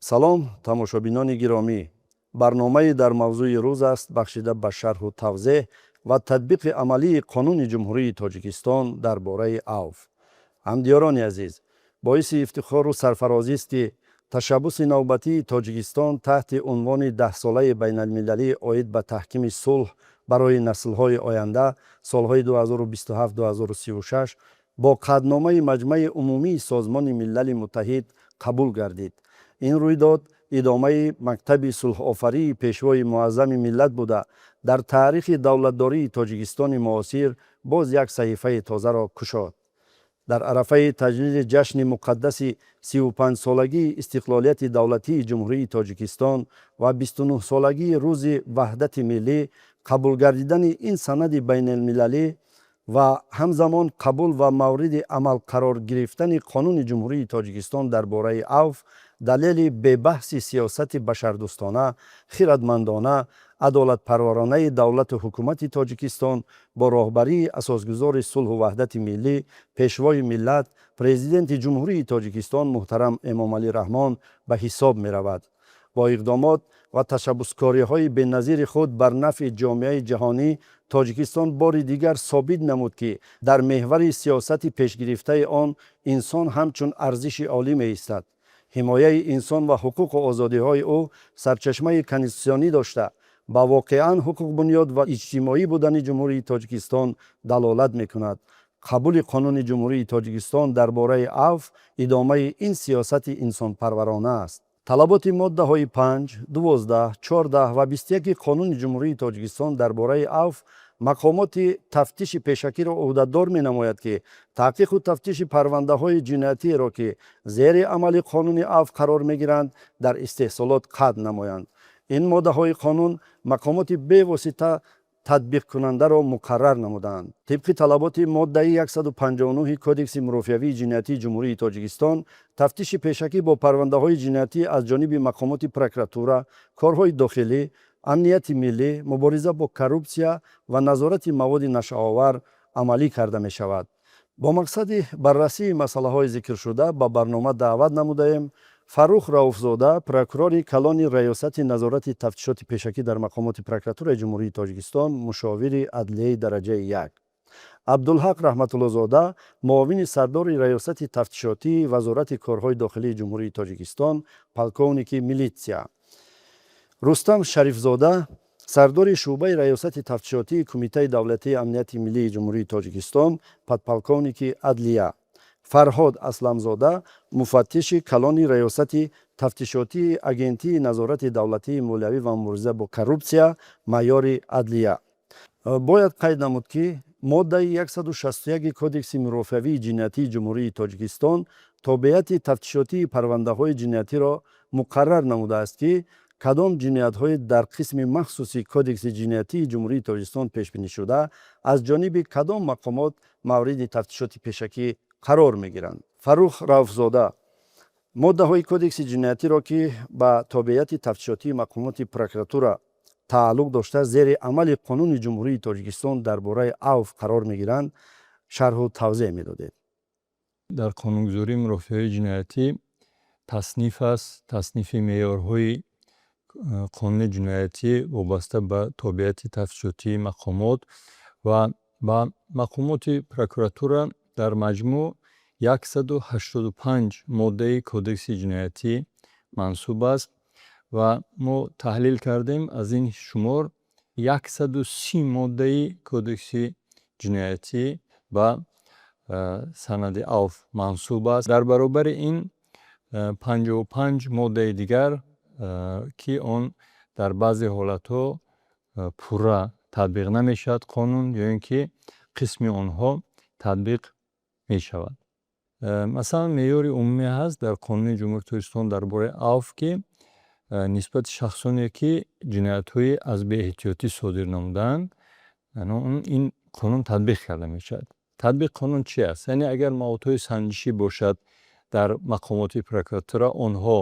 салом тамошобинони гиромӣ, барномае дар мавзӯи рӯз аст бахшида ба шарҳу тавзеҳ ва татбиқи амалии Қонуни Ҷумҳурии Тоҷикистон дар бораи авф. ҳамдиёрони азиз, боиси ифтихору сарфарозист ки ташаббуси навбатии Тоҷикистон таҳти унвони 10-солаи байналмилалии оид ба таҳкими сулҳ барои наслҳои оянда солҳои 2027-2036 бо қадномаи Маҷмаи умумии Созмони Милали Муттаҳид қабул гардид. ин рӯйдод идомаи мактаби сулҳофарии пешвои муаззами миллат буда дар таърихи давлатдории Тоҷикистони муосир боз як саҳифаи тозаро кушод. дар арафаи таҷлили ҷашни муқаддаси 35-солагии истиқлолияти давлатии Ҷумҳурии Тоҷикистон ва 29-солагии рӯзи ваҳдати миллӣ қабул гардидани ин санади байналмилалӣ ва ҳамзамон қабул ва мавриди амал қарор гирифтани Қонуни Ҷумҳурии Тоҷикистон дар бораи авф далели бебаҳси сиёсати башардӯстона, хиратмандона, адолатпарваронаи давлату ҳукумати Тоҷикистон бо роҳбарии асосгузори сулҳу ваҳдати миллӣ, пешвои миллат, президенти Ҷумҳурии Тоҷикистон муҳтарам Эмомалӣ Раҳмон ба ҳисоб меравад. бо иқдомот ва ташаббускориҳои беназири худ бар нафъи ҷомеаи ҷаҳонӣ Тоҷикистон бори дигар собит намуд ки дар меҳвари сиёсати пешгирифтаи он инсон ҳамчун арзиши олӣ меистад. ҳимояи инсон ва ҳуқуқу озодиҳои ӯ сарчашмаи конститутсионӣ дошта, ба воқеан ҳуқуқбунёд ва иҷтимоӣ будани Ҷумҳурии Тоҷикистон далолат мекунад. қабули Қонуни Ҷумҳурии Тоҷикистон дар бораи авф идомаи ин сиёсати инсонпарварона аст. талаботи моддаҳои 5, 12, 14 ва 21 Қонуни Ҷумҳурии Тоҷикистон дар бораи авф мақомоти тафтиши пешакиро ӯҳдадор менамояд ки таҳқиқу тафтиши парвандаҳои ҷиноятиеро ки зери амали Қонуни авф қарор мегиранд дар истеҳсолот қатъ намоянд. ин моддаҳои қонун мақомоти бевосита татбиқкунандаро муқаррар намуданд. тибқи талаботи моддаи 159 Кодекси мурофиавии ҷиноятии Ҷумҳурии Тоҷикистон, тафтиши пешакӣ бо парвандаҳои ҷиноятӣ аз ҷониби мақомоти прокуратура, корҳои дохилӣ, амнияти миллӣ, мубориза бо коррупсия ва назорати маводи нашаовар амалӣ карда мешавад. бо мақсади баррасии масъалаҳои зикршуда ба барнома даъват намудаем Фаррух Рауфзода, прокурори калони раёсати назорати тафтишоти пешакӣ дар мақомоти прокуратураи Ҷумҳурии Тоҷикистон, мушовири адлияи дараҷаи 1. Абдулҳақ Раҳматуллозода, муовини сардори раёсати тафтишотии Вазорати корҳои дохилии Ҷумҳурии Тоҷикистон, полковники милитсия. Рустам Шарифзода, сардори шуъбаи раёсати тафтишотии Кумитаи давлатии амнияти миллии Ҷумҳурии Тоҷикистон, подполковники адлия. Фарҳод Асламзода, муфаттиши калони раёсати тафтишотии Агентии назорати давлатии молиявӣ ва мубориза бо коррупсия, майёри адлия. бояд қайд намуд ки моддаи 161 Кодекси мурофиавии ҷиноятии Ҷумҳурии Тоҷикистон тобеати тафтишотии парвандаҳои ҷиноятиро муқаррар намудааст ки кадом ҷиноятҳое дар қисми махсуси Кодекси ҷиноятии Ҷумҳурии Тоҷикистон пешбинишуда аз ҷониби кадом мақомот мавриди тафтишоти пешакӣ қарор мегиранд. Фаррух Рауфзода, моддаҳои Кодекси ҷиноятиро ки ба тобеати тафтишотии мақомоти прокуратура тааллуқ дошта зери амали Қонуни Ҷумҳурии Тоҷикистон дар бораи авф қарор мегиранд, шарҳу тавзеҳ медодед. дар қонунгузории мурофиаи ҷиноятӣ тасниф аст, таснифи меъёрҳои қонуни ҷиноятӣ вобаста ба тобеати тафтишотии мақомот ва ба мақомоти прокуратура дар маҷмӯъ 185 моддаи Кодекси ҷиноятӣ мансуб аст ва мо таҳлил кардем аз ин шумор 130 моддаи Кодекси ҷиноятӣ ба санади авф мансуб аст. дар баробари ин 55 моддаи дигар ки он дар баъзе ҳолатҳо пурра татбиқ намешавад қонун ё ин ки қисми онҳо татбиқ мешавад. масалан меъёри умумӣ ҳаст дар Қонуни Ҷумҳурии Тоҷикистон дар бораи авф ки нисбати шахсоне ки ҷиноятҳои аз беэҳтиётӣ содир намуданд, ин қонун татбиқ карда мешавад. татбиқ қонун чи аст? Яъне агар маводҳои санҷишӣ бошад дар мақомоти прокуратура, онҳо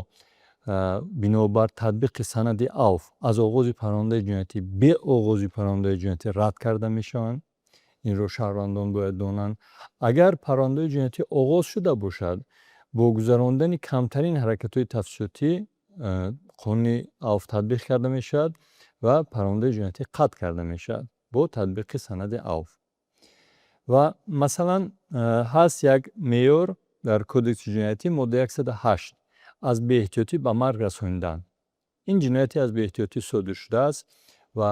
бинобар татбиқи санади авф аз оғози парвандаи ҷиноятӣ бе оғози парвандаи ҷиноятӣ рад карда мешаванд. инро шаҳрвандон бояд донанд. агар парвандаи ҷиноятӣ оғоз шуда бошад, бо гузарондани камтарин ҳаракатҳои тафтишотӣ қонуни авф татбиқ карда мешавад ва парвандаи ҷиноятӣ қатъ карда мешавад бо татбиқи санади авф. ва масалан ҳаст як меъёр дар кодекси ҷиноятӣ моддаи 108 аз беэҳтиётӣ ба марг расонидан. Ин ҷинояте аз беэҳтиётӣ содир шудааст ва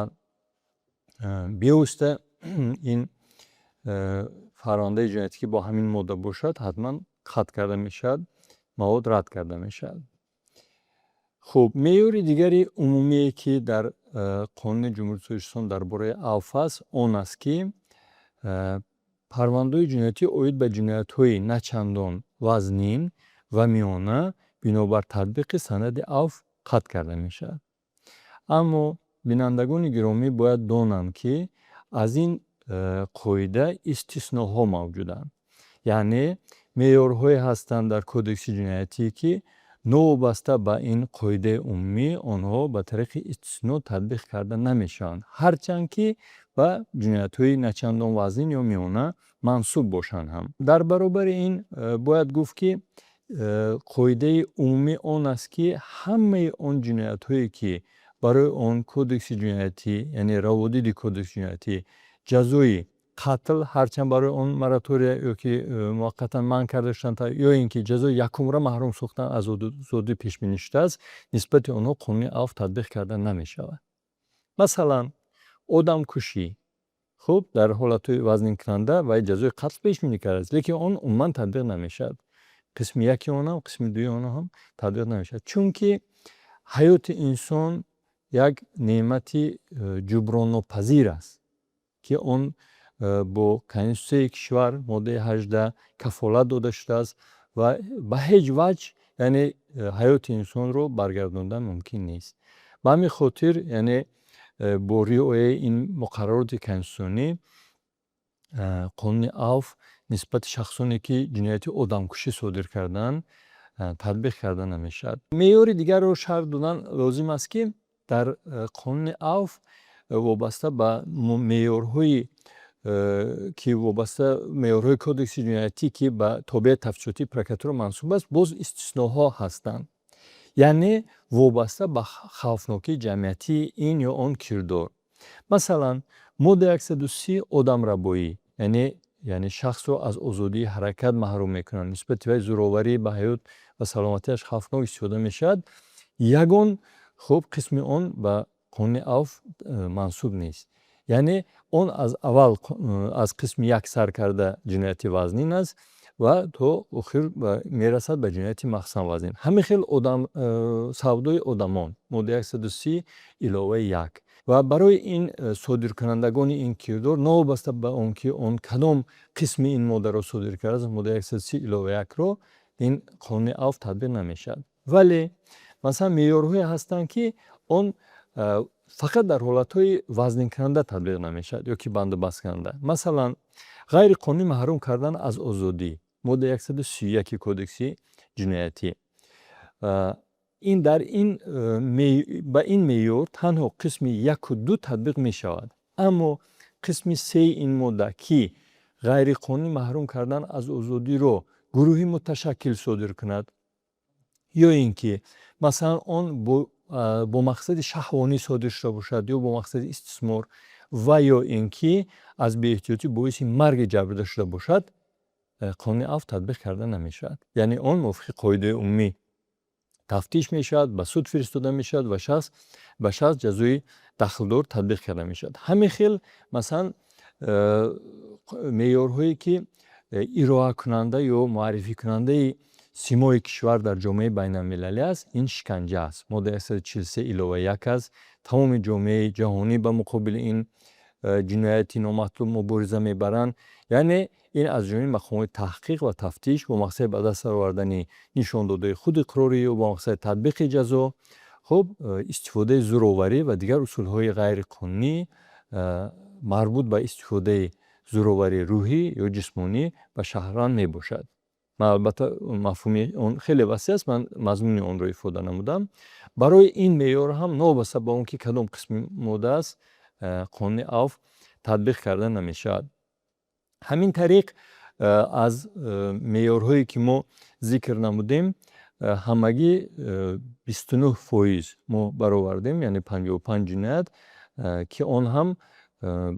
бевосита ин фарвандаи ҷиноятӣ ки бо ҳамин модда бошад ҳатман қатъ карда мешавад, мавод рад карда мешавад. хуб, меъёри дигари умумие ки дар қонуни ҷумҳурии Тоҷикистон дар бораи авф аст, он аст ки парвандаҳои ҷиноятӣ оид ба ҷиноятҳои начандон вазнин ва миёна бинобар татбиқи санади авф қатъ карда мешавад. аммо бинандагони гиромӣ бояд донанд, ки аз ин қоида истисноҳо мавҷуданд. Яъне меъёрҳое ҳастанд дар кодекси ҷиноятӣ, ки новобаста ба ин қоидаи умумӣ онҳо ба тариқи истисно татбиқ карда намешаванд, ҳарчанд ки ба ҷиноятҳои начандон вазнин ё миёна мансуб бошанд ҳам. Дар баробари ин бояд гуфт, ки қоидаи умумӣ он аст, ки ҳамаи он ҷиноятҳое ки барои он кодекси ҷиноятӣ, яъне раводиди кодекси ҷиноятӣ ҷазои қатл, ҳарчанд барои он моратория ё ки муваққатан манъ карда шуданд, ё ин ки ҷазои якумра маҳрум сохтан аз озодӣ пешбинӣ шудааст, нисбати онҳо қонуни авф татбиқ карда намешавад. Масалан, одамкушӣ, хуб, дар ҳолатҳои вазнинкунанда вай ҷазои қатл пешбинӣ кардааст, лекин он умуман татбиқ намешавад. қисми яки он ҳам, қисми дуюи он ҳам татбиқ намешавад. Чунки ҳаёти инсон як неъмати ҷуброннопазир аст, ки он бо конститутсияи кишвар моддаи 18 кафолат дода шудааст ва ба ҳеҷ ваҷ яъне ҳаёти инсонро баргардондан мумкин нест. Ба ҳамин хотир яъне бо риояи ин муқаррароти конститутсионӣ қонуни авф нисбати шахсоне ки ҷинояти одамкушӣ содир карданд татбиқ карда намешавад. Меъёри дигарро шарҳ додан лозим аст, ки дар қонуни авф вобаста ба меъёрҳои ки вобаста меъёрҳои кодекси ҷиноятӣ ки ба тобеи тафтишоти прокуратура мансуб аст, боз истисноҳо ҳастанд. Яъне вобаста ба хавфнокии ҷамъиятии ин ё он кирдор. Масалан, моддаи 130 одамрабоӣ, яъне шахсро аз озодии ҳаракат маҳрум мекунанд, нисбати вай зӯроварӣ ба ҳаёт ва саломатиаш хавфнок истифода мешавад. Ягон хуб қисми он ба қонуни авф мансуб нест. Яъне он аз аввал аз қисми як сар карда ҷинояти вазнин аст ва то охир мерасад ба ҷинояти махсусан вазнин. Ҳамин хел савдои одамон, моддаи 130 иловаи 1. ва барои ин содиркунандагони ин кирдор, новобаста ба он ки он кадом қисми ин моддаро содир кардааст, моддаи 130 иловаи 1-ро ин қонуни авф татбиқ намешавад. Вале масалан меъёрҳое ҳастанд, ки он фақат дар ҳолатҳои вазнинкунанда татбиқ намешавад ё ки бандубасткунанда. Масалан, ғайриқонунӣ маҳрум кардан аз озодӣ, моддаи 131 кодекси ҷиноятӣ. Ба ин меъёр танҳо қисми 1-2 татбиқ мешавад. Аммо қисми 3 ин модда, ки ғайриқонунӣ маҳрум кардан аз озодиро гурӯҳи муташаккил содир кунад, ё ин ки масалан он бо мақсади шаҳвонӣ содир шуда бошад ё бо мақсади истисмор ва ё ин ки аз беэҳтиётӣ боиси марги ҷабрида шуда бошад, қонуни авф татбиқ карда намешавад. Яъне он мувофиқи қоидаи умумӣ тафтиш мешавад, ба суд фиристода мешавад ва ба шахс ҷазои дахлдор татбиқ карда мешавад. ҳамин хел масалан меъёрҳое ки ироакунанда ё муаррификунандаи симои кишвар дар ҷомеаи байналмилалӣ аст, ин шиканҷа аст. Моддаи 143 иловаи 1 аст. Тамоми ҷомеаи ҷаҳонӣ ба муқобили ин ҷинояти номатлуб мубориза мебаранд. Яъне ин аз ҷониби мақомоти таҳқиқ ва тафтиш бо мақсади ба даст овардани нишондодаи худ иқрорӣ ё бо мақсади татбиқи ҷазо, хуб истифодаи зӯроварӣ ва дигар усулҳои ғайриқонунӣ марбут ба истифодаи зӯроварии рӯҳӣ ё ҷисмонӣ ба шаҳрванд мебошад. албатта мафҳуми он хеле васеъ аст, ман мазмуни онро ифода намудам. Барои ин меъёр ҳам новобаста ба он ки кадом қисми модда аст, қонуни авф татбиқ карда намешавад. ҳамин тариқ аз меъёрҳое ки мо зикр намудем ҳамагӣ 29% мо баровардем, яъне 55 ҷиноят, ки он ҳам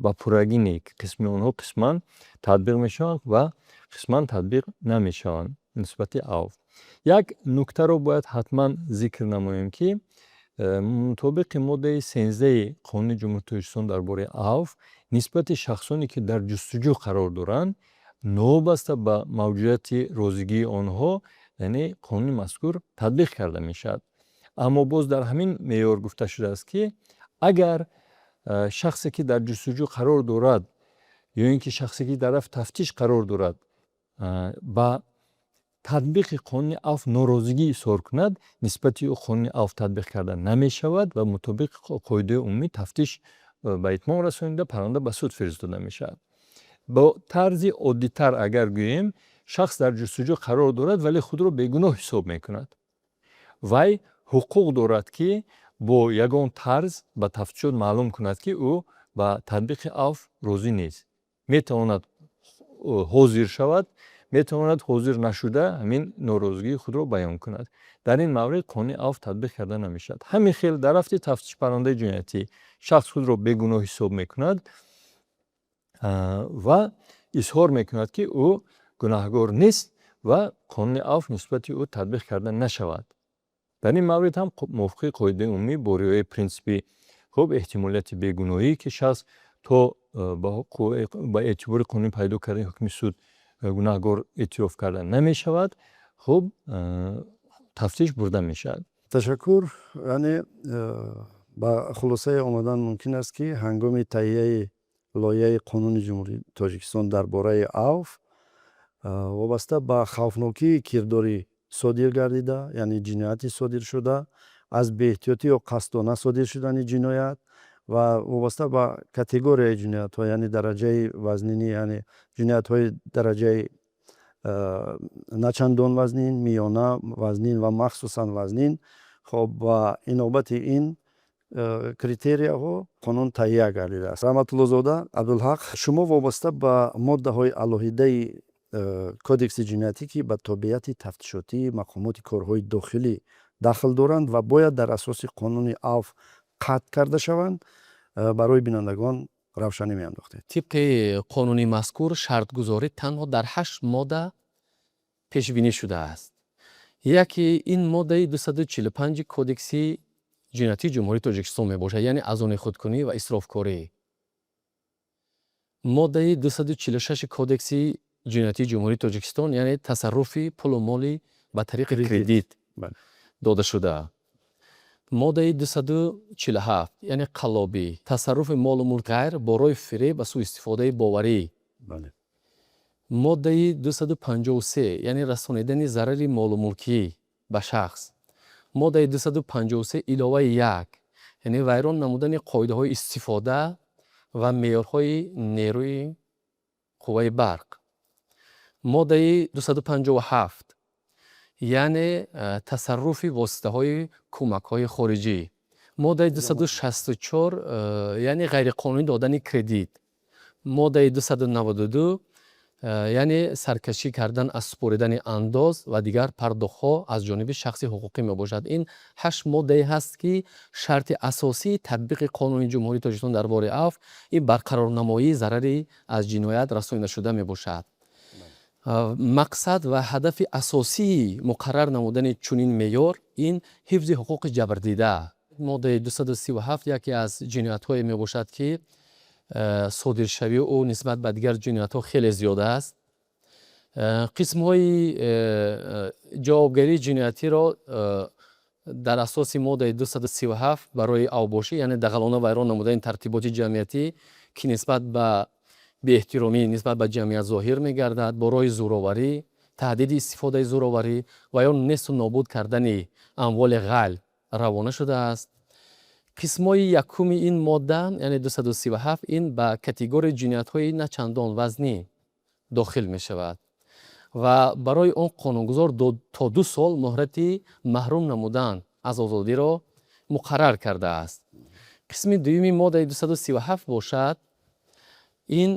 ба пуррагӣ не, қисми онҳо қисман татбиқ мешаванд ва қисман татбиқ намешаванд нисбати авф. Як нуктаро бояд ҳатман зикр намоем, ки мутобиқи моддаи 13 Қонуни Ҷумҳурии Тоҷикистон дар бораи авф нисбати шахсоне ки дар ҷустуҷӯ қарор доранд, новобаста ба мавҷудияти розигии онҳо, яъне қонуни мазкур татбиқ карда мешавад. Аммо боз дар ҳамин меъёр гуфта шудааст, ки агар шахсе ки дар ҷустуҷӯ қарор дорад ё ин ки шахсе ки дар раф тафтиш қарор дорад ба татбиқи қонуни авф норозигӣ изҳор кунад, нисбати ӯ қонуни авф татбиқ карда намешавад ва мутобиқи қоидаи умумӣ тафтиш ба итмом расонида парванда ба суд фиристода мешавад. Бо тарзи оддитар агар гӯем, шахс дар ҷустуҷӯ қарор дорад, вале худро бегуноҳ ҳисоб мекунад. Вай ҳуқуқ дорад, ки бо ягон тарз ба тафтишот маълум кунад, ки ӯ ба татбиқи авф розӣ нест. Метавонад ҳозир шавад, метавонад ҳозир нашуда ҳамин норозигии худро баён кунад. Дар ин маврид қонуни авф татбиқ карда намешавад. Ҳамин хел дар рафти тафтиш парвандаи ҷиноятӣ шахс худро бегуноҳ ҳисоб мекунад ва изҳор мекунад, ки ӯ гунаҳгор нест ва қонуни авф нисбати ӯ татбиқ карда нашавад. Дар ин маврид ҳам мувофиқи қоидаи умумӣ бо риояи принсипи эҳтимолияти бегуноҳӣ, ки шахс то ба эътибори қонунӣ пайдо кардани ҳукми суд гунаҳгор эътироф карда намешавад, тафтиш бурда мешавад. Ташаккур. Яъне ба хулосае омадан мумкин аст, ки ҳангоми таҳияи лоиҳаи Қонуни Ҷумҳурии Тоҷикистон дар бораи авф вобаста ба хавфнокии кирдори содир гардида, яъне ҷинояти содир шуда, аз беэҳтиётӣ ё қасдона содир шудани ҷиноят ва вобаста ба категорияи ҷиноятҳо, яъне дараҷаи вазнинӣ, яъне ҷиноятҳои дараҷаи начандон вазнин, миёна вазнин ва махсусан вазнин. Хоб ба инобати ин критерияҳо қонун таҳия гардидааст. Раҳматуллозода Абдулҳақ, шумо вобаста ба моддаҳои алоҳидаи кодекси ҷиноятӣ, ки ба тобеати тафтишотӣ мақомоти корҳои дохилӣ дахл доранд ва бояд дар асоси қонуни авф қатъ карда шаванд, барои бинандагон равшанӣ меандохтед. тибқи қонуни мазкур шартгузорӣ танҳо дар 8 модда пешбинӣ шудааст. Яке ин моддаи 245 кодекси ҷиноятии ҷумҳурии Тоҷикистон мебошад, яъне азони худкунӣ ва исрофкорӣ. Моддаи 246 кодекси ҷиноятии ҷумҳурии Тоҷикистон, яъне тасарруфи пулу молӣ ба тариқи кредит дода шуда. Моддаи 247, яъне қаллобӣ, тасарруфи молу мулк ғайр бо роҳи фиреб ва сӯистифодаи боварӣ. Моддаи 253, яъне расонидани зарари молу мулкӣ ба шахс. Моддаи 253 иловаи 1, яъне вайрон намудани қоидаҳои истифода ва меъёрҳои нерӯи қувваи барқ. Моддаи 257, яъне тасарруфи воситаҳои кӯмакҳои хориҷӣ. Моддаи 264, яъне ғайриқонунӣ додани кредит. Моддаи 292, яъне саркашӣ кардан аз супоридани андоз ва дигар пардохтҳо аз ҷониби шахси ҳуқуқӣ мебошад. Ин 8 моддае ҳаст, ки шарти асосии татбиқи Қонуни Ҷумҳурии Тоҷикистон дар бораи авф ин барқарорнамоии зарари аз ҷиноят расонида мебошад. Мақсад ва ҳадафи асосии муқаррар намудани чунин меъёр ин ҳифзи ҳуқуқи ҷабрдида. Моддаи 237 яке аз ҷиноятҳое мебошад, ки содиршавии ӯ нисбат ба дигар ҷиноятҳо хеле зиёд аст. қисмҳои ҷавобгарии ҷиноятиро дар асоси моддаи 237 барои авбошӣ, яъне дағалона вайрон намудани тартиботи ҷамъиятӣ, ки нисбат ба беэҳтиромӣ нисбат ба ҷамъият зоҳир мегардад, бо роҳи зӯроварӣ, таҳдиди истифодаи зӯроварӣ ва ё несту нобуд кардани амволи ғалб равона шудааст. қисмҳои якуми ин модда, яъне 237, ин ба категорияи ҷиноятҳои начандон вазнин дохил мешавад ва барои он қонунгузор то 2 сол муҳлати маҳрум намудан аз озодиро муқаррар кардааст. қисми дуюми моддаи 237 бошад, ин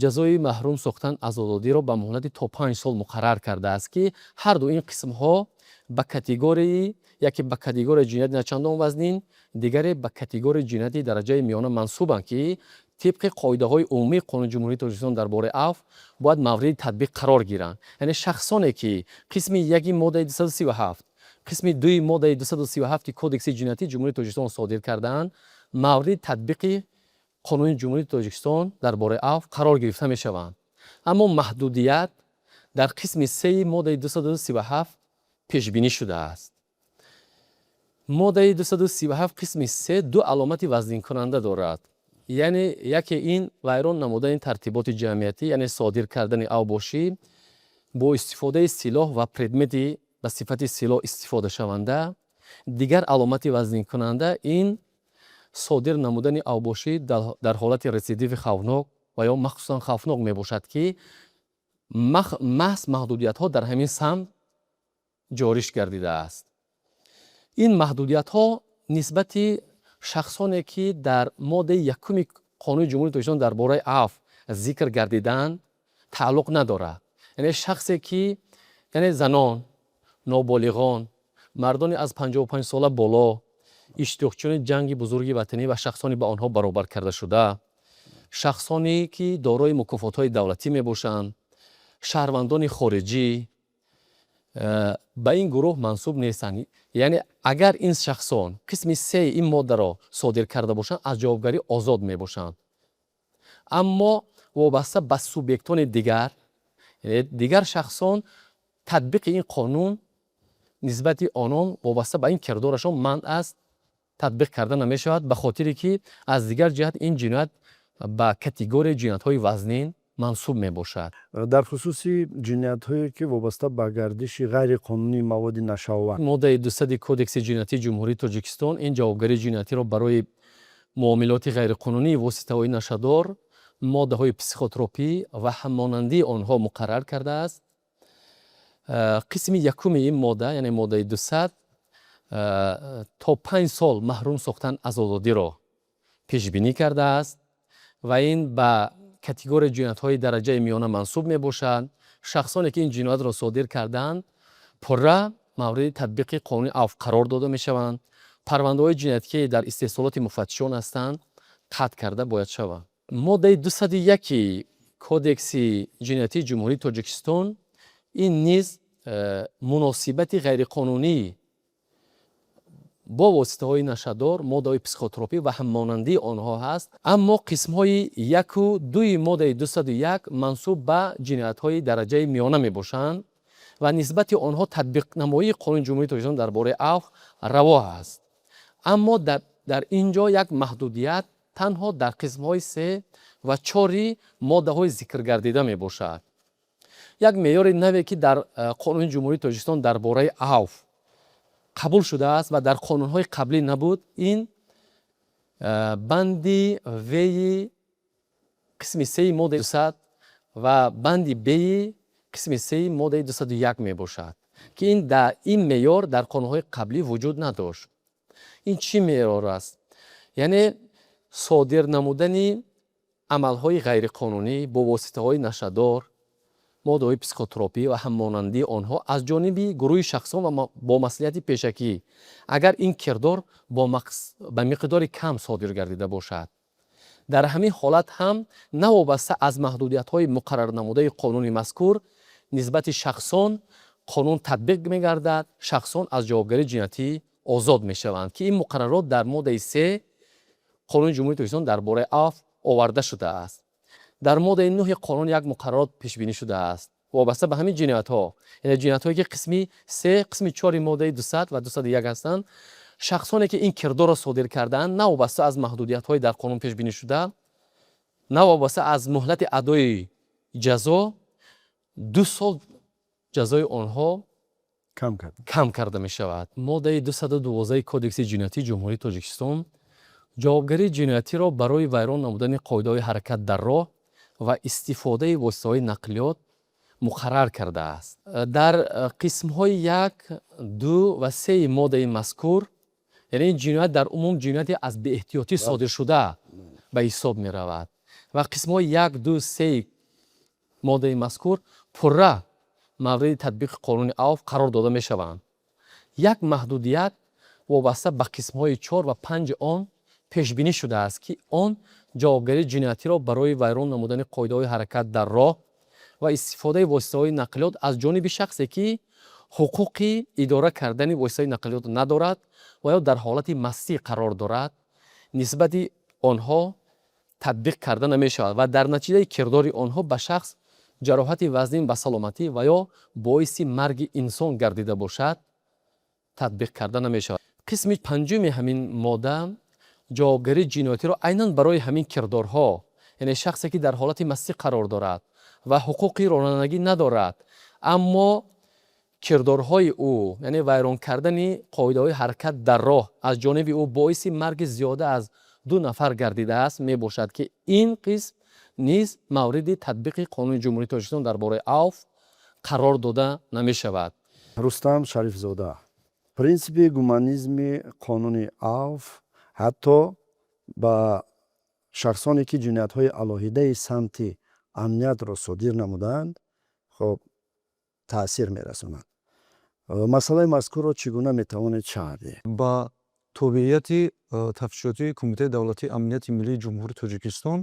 ҷазои маҳрум сохтан аз озодиро ба муҳлати то 5 сол муқаррар кардааст, ки ҳарду ин қисмҳо ба категории яке ба категорияи ҷинояти начандон вазнин, дигаре ба категорияи ҷинояти дараҷаи миёна мансубанд, ки тибқи қоидаҳои умумии Қонуни Ҷумҳурии Тоҷикистон дар бораи афв бояд мавриди татбиқ қарор гиранд. Яъне шахсоне ки қисми 1 моддаи 237, қисми 2 моддаи 237 Кодекси Ҷиноятии Ҷумҳурии Тоҷикистон содир кардаанд, мавриди татбиқи Қонуни Ҷумҳурии Тоҷикистон дар бораи афв қарор гирифта мешаванд. Аммо маҳдудият дар қисми 3 моддаи 237 пешбинӣ шудааст. Моддаи 237 қисми 3 ду аломати вазнинкунанда дорад. яъне яке ин вайрон намудани тартиботи ҷамъиятӣ, яъне содир кардани авбошӣ бо истифодаи силоҳ ва предмети ба сифати силоҳ истифодашаванда. Дигар аломати вазнинкунанда ин содир намудани авбошӣ дар ҳолати рецидиви хавфнок ва ё махсусан хавфнок мебошад, ки маҳз маҳдудиятҳо дар ҳамин самт ҷориш гардидааст. ин маҳдудиятҳо нисбати шахсоне ки дар моддаи 1 Қонуни Ҷумҳурии Тоҷикистон дар бораи афв зикр гардиданд тааллуқ надорад. яъне шахсе ки яъне занон, ноболиғон, мардони аз 55 сола боло, иштирокчиёни ҷанги бузурги ватанӣ ва шахсони ба онҳо баробар карда шуда, шахсоне ки дорои мукофотҳои давлатӣ мебошанд, шаҳрвандони хориҷӣ ба ин гурӯҳ мансуб нестанд. яъне агар ин шахсон қисми 3 ин моддаро содир карда бошанд, аз ҷавобгарӣ озод мебошанд. аммо вобаста ба субъектони дигар, дигар шахсон татбиқи ин қонун нисбати онон вобаста ба ин кирдорашон манъ аст, татбиқ карда намешавад, ба хотире ки аз дигар ҷиҳат ин ҷиноят ба категорияи ҷиноятҳои вазнин мансуб мебошад. дар хусуси ҷиноятҳое ки вобаста ба гардиши ғайриқонунии маводи нашаванд, моддаи 200 Кодекси Ҷиноятии Ҷумҳурии Тоҷикистон ин ҷавобгарии ҷиноятиро барои муомилоти ғайриқонунии воситаҳои нашадор, моддаҳои психотропӣ ва ҳаммонандии онҳо муқаррар кардааст. қисми 1 ин модда, яъне моддаи 200 то 5 сол маҳрум сохтан аз озодиро пешбинӣ кардааст ва ин ба категорияи ҷиноятҳои дараҷаи миёна мансуб мебошад. шахсоне ки ин ҷиноятро содир карданд пурра мавриди татбиқи қонуни афв қарор дода мешаванд. парвандаҳои ҷиноятӣ ки дар истеҳсолоти муфаттишон ҳастанд қатъ карда бояд шаванд. моддаи 201 Кодекси Ҷиноятии Ҷумҳурии Тоҷикистон ин низ муносибати ғайриқонунӣ бо воситаҳои нашадор, моддаҳои психотропӣ ва ҳаммонандии онҳо ҳаст. аммо қисмҳои 1 ва 2 моддаи 201 мансуб ба ҷиноятҳои дараҷаи миёна мебошанд ва нисбати онҳо татбиқнамоии Қонуни Ҷумҳурии Тоҷикистон дар бораи афв раво аст. аммо дар ин ҷо як маҳдудият танҳо дар қисмҳои 3 ва 4 моддаҳои зикргардида мебошад. як меъёри наве ки дар Қонуни Ҷумҳурии Тоҷикистон дар бораи афв қабул шудааст ва дар қонунҳои қаблӣ набуд, ин банди веи қисми 3 моддаи 200 ва банди беи қисми 3 моддаи 201 мебошад, ки ин меъёр дар қонунҳои қаблӣ вуҷуд надошт. ин чӣ меъёр аст? яъне содир намудани амалҳои ғайриқонунӣ бо воситаҳои нашадор, моддаҳои психотропӣ ва ҳаммонандии онҳо аз ҷониби гурӯҳи шахсон ва бо маслиҳати пешакӣ, агар ин кирдор ба миқдори кам содир гардида бошад. дар ҳамин ҳолат ҳам навобаста аз маҳдудиятҳои муқаррарнамудаи қонуни мазкур нисбати шахсон қонун татбиқ мегардад, шахсон аз ҷавобгарии ҷиноятӣ озод мешаванд, ки ин муқаррарот дар моддаи 3 Қонуни Ҷумҳурии Тоҷикистон дар бораи афв оварда шудааст. дар моддаи 9 қонун як муқаррарот пешбинӣ шудааст вобаста ба ҳамин ҷиноятҳо, яъне ҷиноятҳое ки қисми 3, қисми 4 моддаи 200 ва 201 ҳастанд. шахсоне ки ин кирдорро содир кардаанд, навобаста аз маҳдудиятҳои дар қонун пешбинӣ шуда, навобаста аз муҳлати адои ҷазо 2 сол ҷазои онҳо кам карда мешавад. моддаи 212 Кодекси Ҷиноятии Ҷумҳурии Тоҷикистон ҷавобгарии ҷиноятиро барои вайрон намудани қоидаҳои ҳаракат дар роҳ ва истифодаи воситаҳои нақлиёт муқаррар кардааст. дар қисмҳои 1, 2 ва 3 моддаи мазкур, яъне ин ҷиноят дар умум ҷинояте аз беэҳтиётӣ содир шуда ба ҳисоб меравад ва қисмҳои 1, 2, 3 моддаи мазкур пурра мавриди татбиқи қонуни афв қарор дода мешаванд. як маҳдудият вобаста ба қисмҳои 4 ва 5 он пешбинӣ шудааст, ки он ҷавобгарии ҷиноятиро барои вайрон намудани қоидаҳои ҳаракат дар роҳ ва истифодаи воситаҳои нақлиёт аз ҷониби шахсе, ки ҳуқуқи идора кардани воситаҳои нақлиёт надорад ва ё дар ҳолати мастӣ қарор дорад, нисбати онҳо татбиқ карда намешавад ва дар натиҷаи кирдори онҳо ба шахс ҷароҳати вазнин ба саломатӣ ва ё боиси марги инсон гардида бошад, татбиқ карда намешавад. қисми панҷуми ҳамин модда ҷавобгарии ҷиноятиро айнан барои ҳамин кирдорҳо, яъне шахсе ки дар ҳолати мастӣ қарор дорад ва ҳуқуқи ронанагӣ надорад, аммо кирдорҳои ӯ, яъне вайрон кардани қоидаҳои ҳаракат дар роҳ аз ҷониби ӯ боиси марги зиёда аз 2 нафар гардидааст, мебошад ки ин қисм низ мавриди татбиқи қонуни ҷумҳурии Тоҷикистон дар бораи авф қарор дода намешавад. рустам шарифзода, принсипи гуманизми қонуни авф ҳатто ба шахсоне ки ҷиноятҳои алоҳидаи самти амниятро содир намуданд, хоб таъсир мерасонад. Масъалаи мазкурро чӣ гуна метавонед шарҳ диҳед? ба тобеияти тафтишотии Кумитаи давлатии амнияти миллии ҷумҳурии Тоҷикистон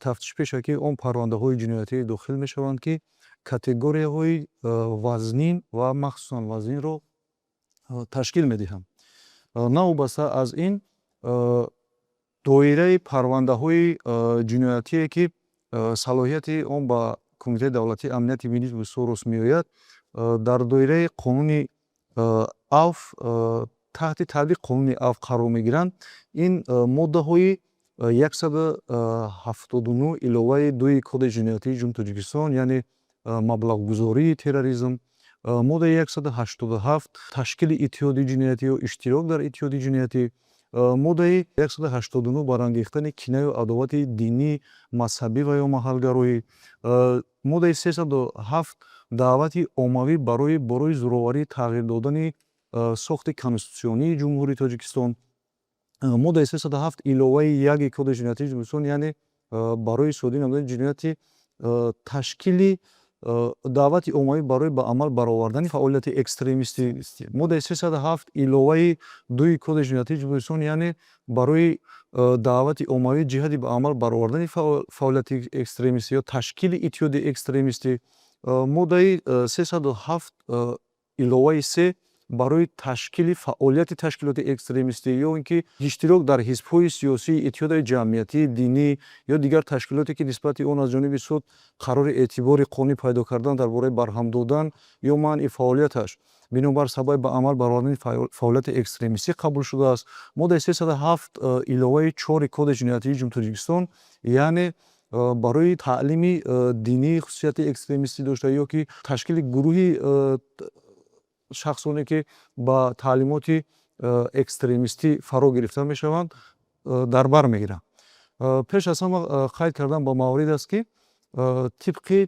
тафтиш пеша, ки он парвандаҳои ҷиноятӣ дохил мешаванд, ки категорияҳои вазнин ва махсусан вазнинро ташкил медиҳанд. Навобаста аз ин доираи парвандаҳои ҷиноятие, ки салоҳияти он ба Кумитаи давлатии амнияти миллии Ҷумҳурии рост меояд, дар доираи қонуни авф таҳти татбиқ қонуни авф қарор мегиранд. Ин моддаҳои 179 иловаи 2 Кодекси ҷиноятии Ҷумҳурии Тоҷикистон, яъне маблағгузории терроризм, моддаи 187 ташкили иттиҳоди ҷиноятӣ ё иштирок дар иттиҳоди ҷиноятӣ, моддаи 189 барангехтани кинаю адовати динӣ, мазҳабӣ ва ё маҳалгароӣ, моддаи 307 даъвати оммавӣ барои зӯроварӣ тағйир додани сохти конститутсионии Ҷумҳурии Тоҷикистон, моддаи 307 иловаи 1 Кодекси ҷиноятии Ҷумҳурии Тоҷикистон, яъне барои содир намудани ҷинояти ташкили даъвати оммавӣ барои ба амал баровардани фаъолияти экстремистӣ, моддаи 307 иловаи 2 Кодекси ҷиноятии Ҷумҳурии Тоҷикистон, яъне барои даъвати оммавӣ ҷиҳати ба амал баровардани фаъолияти экстремистӣ ё ташкили иттиҳоди экстремистӣ, моддаи 307 иловаи 3 барои ташкили фаъолияти ташкилоти экстремистӣ ё ин ки иштирок дар ҳизбҳои сиёсӣ, иттиҳодҳои ҷамъиятӣ, динӣ ё дигар ташкилоте, ки нисбати он аз ҷониби суд қарори эътибори қонунӣ пайдо кардан дар бораи барҳам додан ё манъи фаъолияташ бинобар сабаби ба амал баровардани фаъолияти экстремистӣ қабул шудааст. Моддаи 307 иловаи 4 Кодекси ҷиноятии Ҷумҳурии Тоҷикистон, яъне барои таълими динӣ хусусияти экстремистӣ дошта ё ки ташкили гурӯҳи шахсоне ки ба таълимоти экстремистӣ фаро гирифта мешаванд дар бар мегиранд. Пеш аз ҳама қайд кардан ба маврид аст, ки тибқи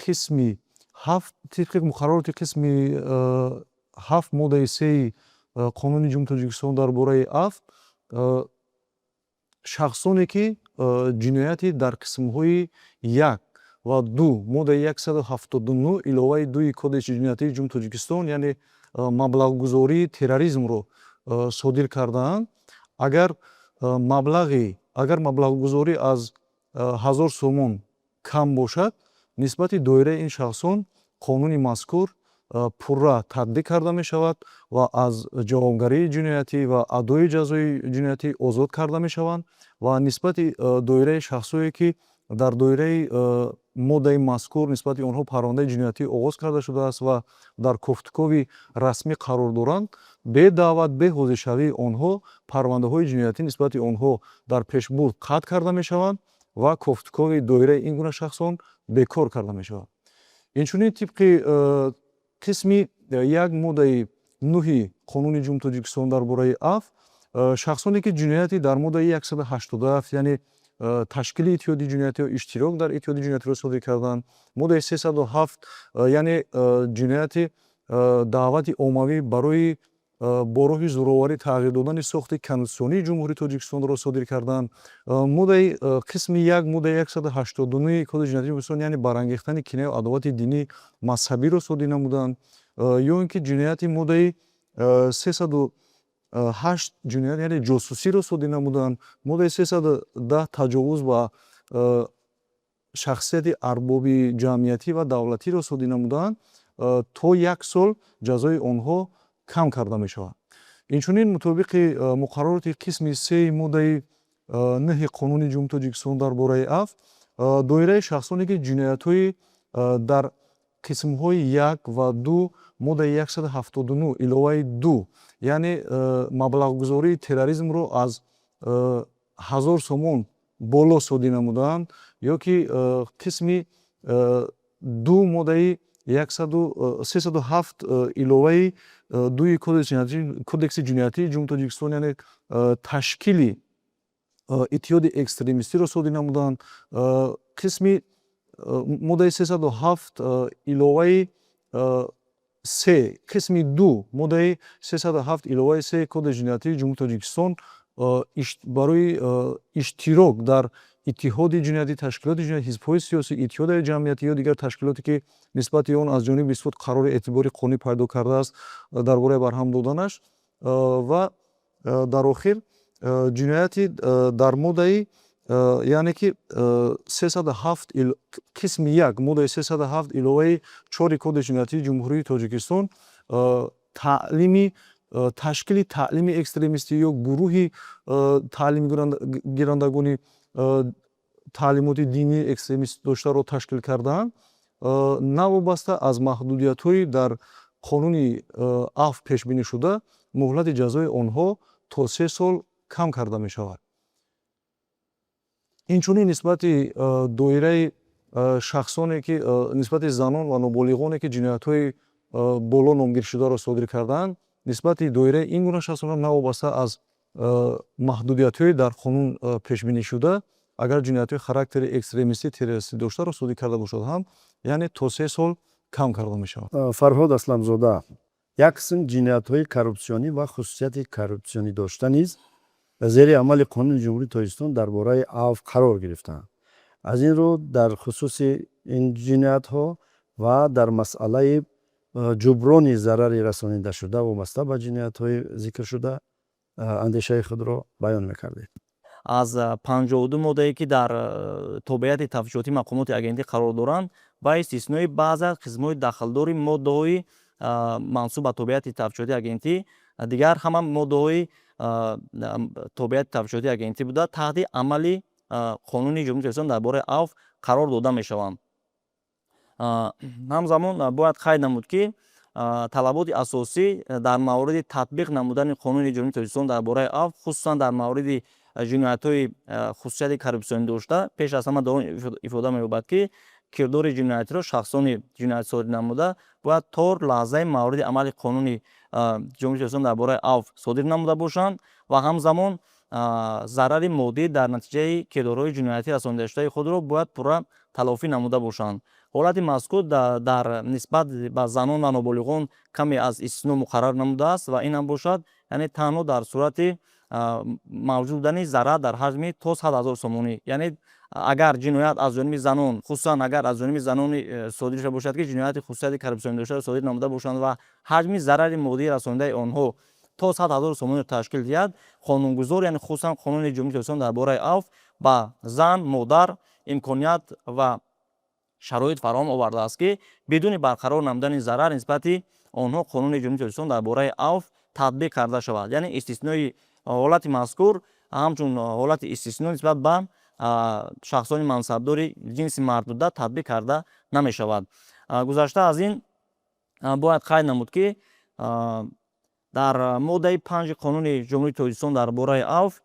қисми 7 тибқи муқаррароти қисми 7 моддаи 3 Қонуни Ҷумҳурии Тоҷикистон дар бораи авф, шахсоне ки ҷинояти дар қисмҳои 1 ва 2 моддаи 179 иловаи 2 Кодекси ҷиноятии Ҷумҳурии Тоҷикистон, яъне маблағгузории терроризмро содир кардаанд, агар маблағгузорӣ аз 1000 сомон кам бошад, нисбати доираи ин шахсон қонуни мазкур пурра татбиқ карда мешавад ва аз ҷавобгарии ҷиноятӣ ва адои ҷазои ҷиноятӣ озод карда мешаванд ва нисбати доираи шахсое ки дар доираи моддаи мазкур нисбати онҳо парвандаи ҷиноятӣ оғоз карда шудааст ва дар кофтукови расмӣ қарор доранд, бе даъват, бе ҳозиршавии онҳо парвандаҳои ҷиноятӣ нисбати онҳо дар пешбурд қатъ карда мешаванд ва кофтукови доираи ин гуна шахсон бекор карда мешавад. Инчунин тибқи қисми 1 моддаи 9 Қонуни Ҷумҳурии Тоҷикистон дар бораи авф, шахсоне ки ҷинояти дар моддаи 187, яъне ташкили иттиҳоди ҷиноятӣ ё иштирок дар иттиҳоди ҷиноятиро содир карданд, моддаи 307 яъне ҷинояти даъвати оммавӣ барои бо роҳи зӯроварӣ тағйир додани сохти конститутсионии Ҷумҳурии Тоҷикистонро содир карданд, моддаи қисми 1 моддаи 189 Кодекси ҷиноятии Ҷумҳурии Тоҷикистон, яъне барангехтани кинаю адовати динӣ, мазҳабиро содир намуданд, ё ин ки ҷинояти моддаи 308 ҷиноят яъне ҷосусиро содир намуданд. моддаи 310 таҷовуз ба шахсияти арбоби ҷамъиятӣ ва давлатиро содир намуданд. то 1 сол ҷазои онҳо кам карда мешавад. инчунин мутобиқи муқаррароти қисми 3 моддаи 9 қонуни ҷумҳурии Тоҷикистон дар бораи афв, доираи шахсоне ки ҷиноятҳои дар қисмҳои 1 ва 2 моддаи 179 иловаи 2 яъне маблағгузории терроризмро аз 1000 сомон боло содир намуданд, ё ки қисми 2 моддаи 307 иловаи 2 кодекси ҷиноятии ҷумҳурии Тоҷикистон яъне ташкили иттиҳоди экстремистиро содир намуданд. қисми моддаи 307 иловаи 3 қисми 2 моддаи 307 иловаи 3 кодекси ҷиноятии ҷумҳурии Тоҷикистон барои иштирок дар иттиҳоди ҷиноятӣ, ташкилоти ҷиноятӣ, ҳизбҳои сиёсӣ, иттиҳодияи ҷамъиятӣ ё дигар ташкилоте ки нисбати он аз ҷониби суд қарори эътибори қонунӣ пайдо кардааст дар бораи барҳам доданаш. ва дар охир ҷинояти дар моддаи яъне ки 307 қисми 1 моддаи 307 иловаи 4 кодекси ҷиноятии ҷумҳурии Тоҷикистон таълими ташкили таълими экстремистӣ ё гурӯҳи таълимгирандагони таълимоти динии экстремистӣ доштаро ташкил кардаанд, навобаста аз маҳдудиятҳои дар қонуни афв пешбинишуда муҳлати ҷазои онҳо то 3 сол кам карда мешавад. инчунин нисбати доираи шахсоне ки нисбати занон ва ноболиғоне ки ҷиноятҳои боло номгиршударо содир кардаанд, нисбати доираи ин гуна шахсонам навобаста аз маҳдудиятҳои дар қонун пешбинишуда агар ҷиноятҳои характери экстремистӣ, террористӣ доштаро содир карда бошад ҳам яъне то 3 сол кам карда мешавад. фарҳод асламзода, як қисм ҷиноятҳои коррупсионӣ ва хусусияти коррупсионӣ дошта низ ба зери амали қонуни ҷумҳурии Тоҷикистон дар бораи афв қарор гирифтаанд. аз ин рӯ дар хусуси ин ҷиноятҳо ва дар масъалаи ҷуброни зарари расонидашуда вобаста ба ҷиноятҳои зикршуда андешаи худро баён мекардед. аз 52 моддае ки дар тобеати тафтишоти мақомоти агентӣ қарор доранд ба истиснои баъзе қисмҳои дахлдори моддаҳои мансуб ба тобеати тафтишоти агентӣ, дигар ҳама моддаҳои тобеати тафтишоти агентӣ буда таҳти амали қонуни ҷумҳурии Тоҷикистон дар бораи афв қарор дода мешаванд. ҳамзамон бояд қайд намуд ки талаботи асосӣ дар мавриди татбиқ намудани қонуни ҷумҳурии Тоҷикистон дар бораи афв, хусусан дар мавриди ҷиноятҳои хусусияти коррупсионӣ дошта, пеш аз ҳама дар он ифода меёбад ки кирдори ҷиноятиро шахсони ҷиноят содир намуда бояд то лаҳзаи мавриди амали қонуни ҷумҳурии Тоҷикистон дар бораи афв содир намуда бошанд ва ҳамзамон зарари моддӣ дар натиҷаи кирдорҳои ҷиноятӣ расонидаштаи худро бояд пурра талофӣ намуда бошанд. ҳолати мазкур дар нисбат ба занон ва ноболиғон каме аз истисно муқаррар намудааст ва ин ҳам бошад яъне танҳо дар сурати мавҷуд будани зарар дар ҳаҷми то 100 000 сомонӣ, яъне агар ҷиноят аз ҷониби занон, хусусан агар аз ҷониби занони содир шуда бошад ки ҷинояти хусусияти коррупсионӣ доштаро содир намуда бошанд ва ҳаҷми зарари моддии расонидаи онҳо то 100 000 сомонро ташкил диҳад, қонунгузор яъне хусусан қонуни ҷумҳурии Тоҷикистон дар бораи афв ба зан, модар имконият ва шароит фароҳам овардааст ки бидуни барқарор намудани зарар нисбати онҳо қонуни ҷумҳурии Тоҷикистон дар бораи афв татбиқ карда шавад. яъне истиснои ҳолати мазкур ҳамчун ҳолати истисно нисбат ба шахсони мансабдори ҷинси мард буда татбиқ карда намешавад. гузашта аз ин бояд қайд намуд ки дар моддаи 5 қонуни ҷумҳурии Тоҷикистон дар бораи афв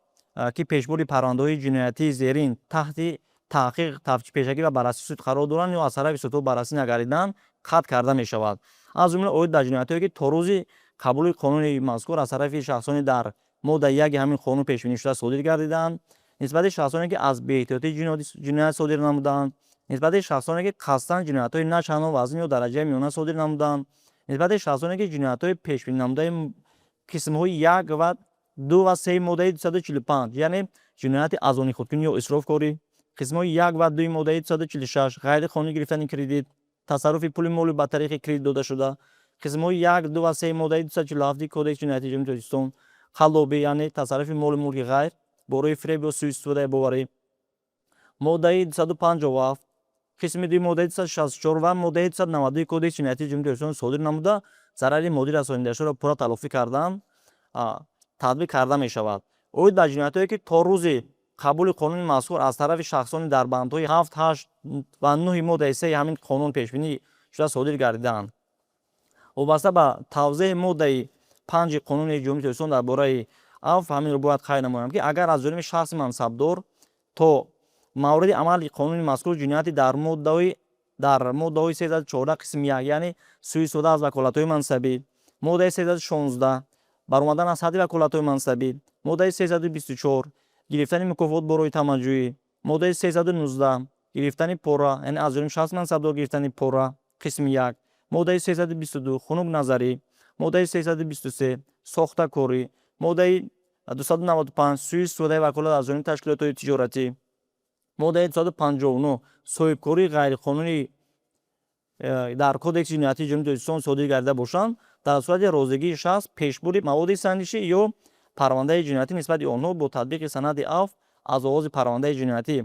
ки пешбури парвандаҳои ҷиноятии зерин таҳти таҳқиқ, тафтиш пешакӣ ва баррасии суд қарор доранд ё аз тарафи судҳо баррасӣ нагариданд қатъ карда мешавад. аз ҷумла оид дар ҷиноятҳое ки то рӯзи қабули қонуни мазкур аз тарафи шахсони дар моддаи 1 ҳамин қонун пешбинишуда содир гардиданд, нисбати шахсоне ки аз беэҳтиётӣ ҷиноят содир намуданд, нисбати шахсоне ки қасдан ҷиноятҳои на чандон вазн ё дараҷаи миёна содир намуданд, нисбати шахсоне ки ҷиноятҳои пешбинӣ намудаи қисмҳои 1 ва 2 ва 3 моддаи 245 яъне ҷинояти азони худкунӣ ё исрофкорӣ, қисмҳои 1 ва 2 моддаи 246 ғайриқонунӣ гирифтани кредит, тасарруфи пули молӣ ба тариқи кредит дода шуда, қисмҳои 1, 2 ва 3 моддаи 247 Кодекси Ҷиноятии Ҷумҳурии Тоҷикистон қаллобӣ, яъне тасарруфи моли мулки ғайр борои фиреб ё сӯистифодаи боварӣ, моддаи 257, қисми 2 моддаи 264 ва моддаи 292 Кодекси Ҷиноятии Ҷумҳурии Тоҷикистон содир намуда зарари моддӣ расонидашудро пурра талофӣ кардан татбиқ карда мешавад. Оид ба ҷиноятҳое ки то рӯзи қабули қонуни мазкур аз тарафи шахсони дар бандҳои 7, 8 ва 9 моддаи 3 ҳамин қонун пешбинӣ шуда содир гардидаанд. вобаста ба тавзеҳи моддаи 5 Қонуни Ҷумҳурии Тоҷикистон дар бораи афв ҳаминро бояд қайд намоям ки агар аз ҷониби шахси мансабдор то мавриди амали қонуни мазкур ҷинояти дар моддаҳои 314 қисми 1 яъне сӯистода аз ваколатҳои мансабӣ, моддаи 316 баромадан аз ҳадди ваколатҳои мансабӣ, моддаи 324 гирифтани мукофот борои тамаҷҷӯӣ, моддаи 319 гирифтани пора, яъне аз ҷониби шахси мансабдор гирифтани пора қисми 1, моддаи 322 хунук назарӣ, моддаи 323 сохтакорӣ, моддаи 295 сӯистифодаи ваколат аз ҷониби ташкилотҳои тиҷоратӣ, моддаи 259 соҳибкории ғайриқонунӣ дар Кодекси Ҷиноятии Ҷумҳурии Тоҷикистон содир гардида бошанд, дар сурати розигии шахс пешбури маводи сандишӣ ё парвандаи ҷиноятӣ нисбати онҳо бо татбиқи санади афв аз оғози парвандаи ҷиноятӣ